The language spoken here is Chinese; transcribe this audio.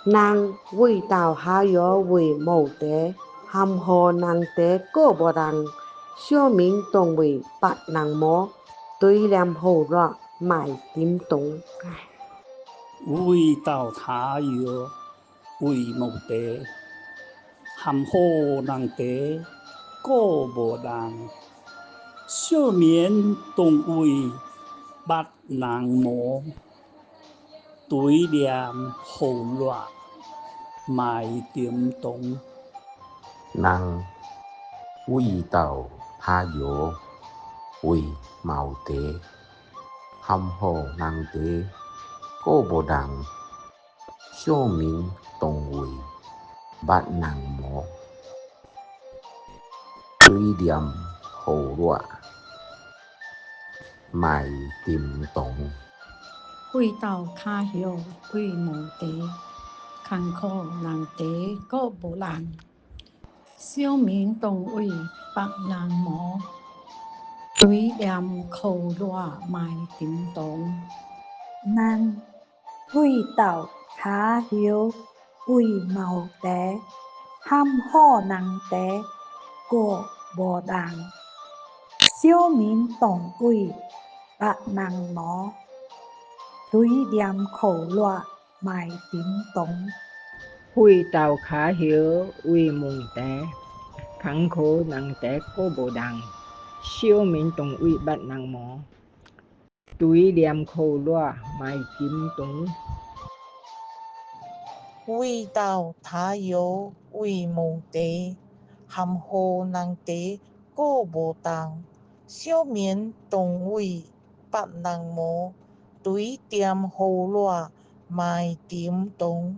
人为道下药为无德，含糊人德果无人，小民当为白人魔，对念好热卖点东。为道他药为无德，含糊人德果无人，小民当为白人魔，对念好热卖点东。人为道他药为无德，含糊人德果无人，小民当为捌人魔，对念好热卖点东。为道他药为无德，坎坷人德果无人，小民当为白人魔，对念好热卖点东。人为道他药为无德，含糊人德果无人，小民当为白人魔，对念好热卖点东。为道卡晓为蒙德，坎坷人德果无人，小民当为捌人魔，对念好热卖点东。为道他药为无德，含糊人德果无人，小民当为白人魔，对念好热卖点东。